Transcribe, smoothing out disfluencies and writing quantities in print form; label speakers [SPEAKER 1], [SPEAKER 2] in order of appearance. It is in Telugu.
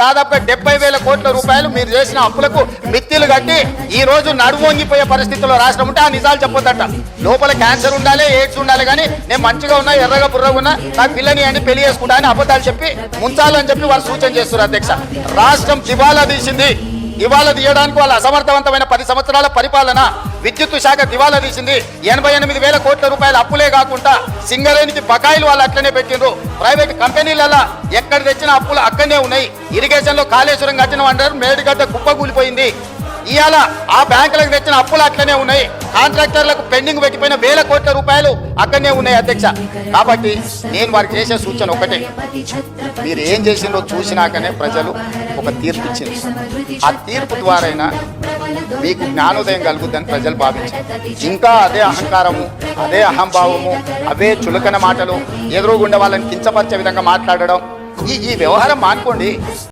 [SPEAKER 1] దాదాపుగా 70,000 కోట్ల రూపాయలు మీరు చేసిన అప్పులకు మిత్తిలు కట్టి ఈ రోజు నడువొంగిపోయే పరిస్థితుల్లో రాష్ట్రం ఉంటే ఆ నిజాలు చెప్పొద్దట. లోపల క్యాన్సర్ ఉండాలి, ఎయిడ్స్ ఉండాలి, కానీ నేను మంచిగా ఉన్నా, ఎర్రగా బుర్రగా ఉన్నా, నాకు పిల్లని అని పెళ్లి చేసుకుంటా అని అబద్ధాలు చెప్పి ముంచాలని చెప్పి వాళ్ళు సూచన చేస్తున్నారు. అధ్యక్ష, రాష్ట్రం దివాలా తీసింది. దివాలా తీయడానికి వాళ్ళ అసమర్థవంతమైన 10 సంవత్సరాల పరిపాలన, విద్యుత్ శాఖ దివాలా తీసింది. 88,000 కోట్ల రూపాయల అప్పులే కాకుండా సింగరేణికి బకాయిలు వాళ్ళు అట్లనే పెట్టిండ్రు. ప్రైవేట్ కంపెనీలలో ఎక్కడ తెచ్చిన అప్పులు అక్కడనే ఉన్నాయి. ఇరిగేషన్ లో కాళేశ్వరం కట్టిన అంటారు, మేడిగడ్డ కుప్పకూలిపోయింది. ఇవాళ ఆ బ్యాంకులకు తెచ్చిన అప్పులు అట్లనే ఉన్నాయి. కాంట్రాక్టర్లకు పెండింగ్ పెట్టిపోయిన 1,000 కోట్ల రూపాయలు అక్కడనే ఉన్నాయి. అధ్యక్ష, కాబట్టి నేను వారికి చేసే సూచన ఒకటే, మీరు ఏం చేసిందో చూసినాకనే ప్రజలు ఒక తీర్పు ఇచ్చింది. ఆ తీర్పు ద్వారైనా మీకు జ్ఞానోదయం కలుగుద్దని ప్రజలు భావించారు. ఇంకా అదే అహంకారము, అదే అహంభావము, అవే చులకన మాటలు, ఎదురుగుండా వాళ్ళని కించపరిచే విధంగా మాట్లాడడం, ఈ వ్యవహారం మానుకోండి.